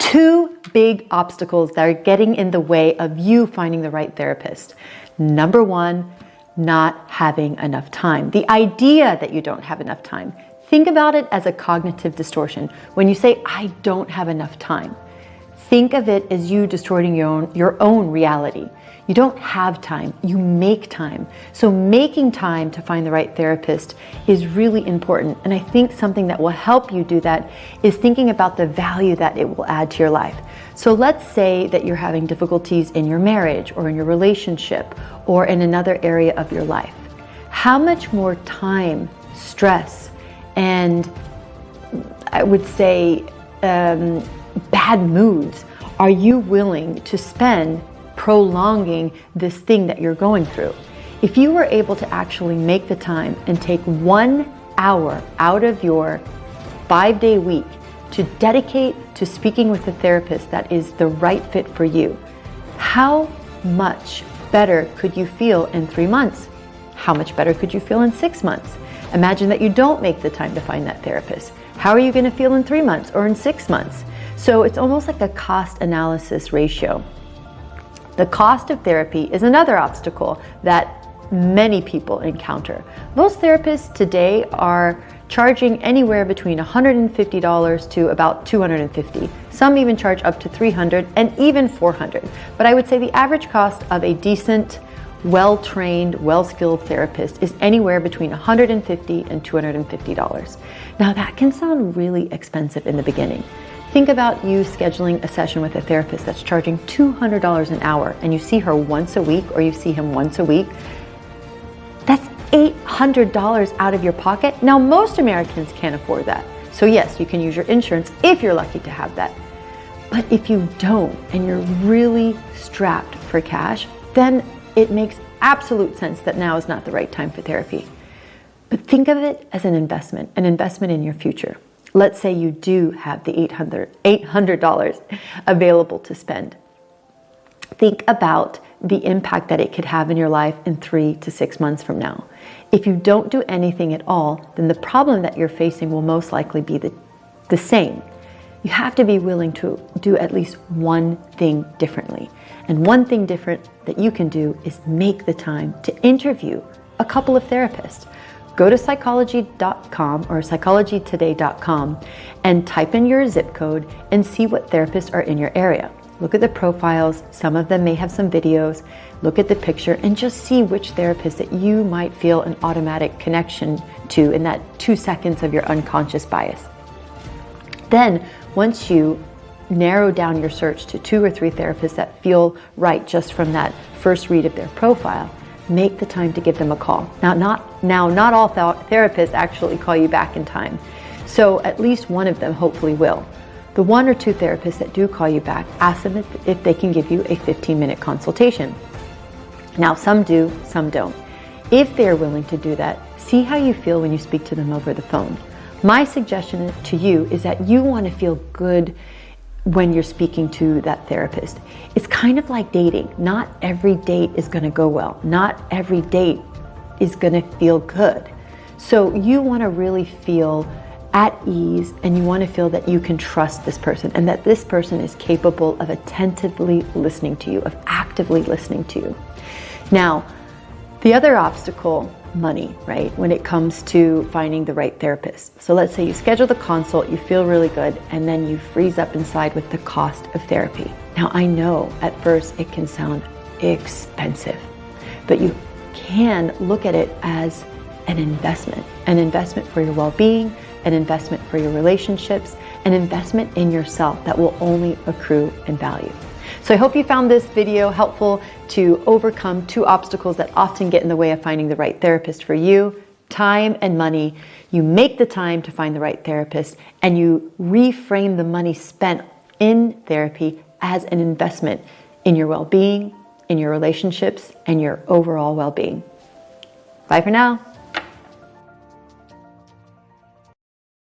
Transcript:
Two big obstacles that are getting in the way of you finding the right therapist. Number one, not having enough time. The idea that you don't have enough time. Think about it as a cognitive distortion. When you say, I don't have enough time, think of it as you distorting your own reality. You don't have time, you make time. So making time to find the right therapist is really important. And I think something that will help you do that is thinking about the value that it will add to your life. So let's say that you're having difficulties in your marriage or in your relationship or in another area of your life. How much more time, stress, and I would say bad moods are you willing to spend prolonging this thing that you're going through? If you were able to actually make the time and take 1 hour out of your 5-day week to dedicate to speaking with a therapist that is the right fit for you, how much better could you feel in 3 months? How much better could you feel in 6 months? Imagine that you don't make the time to find that therapist. How are you going to feel in 3 months or in 6 months? So it's almost like a cost analysis ratio. The cost of therapy is another obstacle that many people encounter. Most therapists today are charging anywhere between $150 to about $250. Some even charge up to $300 and even $400. But I would say the average cost of a decent, well-trained, well-skilled therapist is anywhere between $150 and $250. Now that can sound really expensive in the beginning. Think about you scheduling a session with a therapist that's charging $200 an hour and you see her once a week or you see him once a week. That's $800 out of your pocket. Now, most Americans can't afford that. So yes, you can use your insurance if you're lucky to have that. But if you don't and you're really strapped for cash, then it makes absolute sense that now is not the right time for therapy. But think of it as an investment in your future. Let's say you do have the $800 available to spend. Think about the impact that it could have in your life in 3 to 6 months from now. If you don't do anything at all, then the problem that you're facing will most likely be the same. You have to be willing to do at least one thing differently. And one thing different that you can do is make the time to interview a couple of therapists. Go to psychology.com or psychologytoday.com and type in your zip code and see what therapists are in your area. Look at the profiles. Some of them may have some videos. Look at the picture and just see which therapist that you might feel an automatic connection to in that 2 seconds of your unconscious bias. Then, once you narrow down your search to 2 or 3 therapists that feel right just from that first read of their profile, make the time to give them a call. Now, not all therapists actually call you back in time. So at least one of them hopefully will. The 1 or 2 therapists that do call you back, ask them if they can give you a 15-minute consultation. Now, some do, some don't. If they're willing to do that, see how you feel when you speak to them over the phone. My suggestion to you is that you want to feel good when you're speaking to that therapist. It's kind of like dating. Not every date is going to go well. Not every date is going to feel good. So you want to really feel at ease and you want to feel that you can trust this person and that this person is capable of attentively listening to you, of actively listening to you. Now, the other obstacle, money, right? When it comes to finding the right therapist. So let's say you schedule the consult, you feel really good, and then you freeze up inside with the cost of therapy. Now, I know at first it can sound expensive, but you can look at it as an investment for your well-being, an investment for your relationships, an investment in yourself that will only accrue in value. So I hope you found this video helpful to overcome 2 obstacles that often get in the way of finding the right therapist for you: time and money. You make the time to find the right therapist and you reframe the money spent in therapy as an investment in your well-being, in your relationships, and your overall well-being. Bye for now.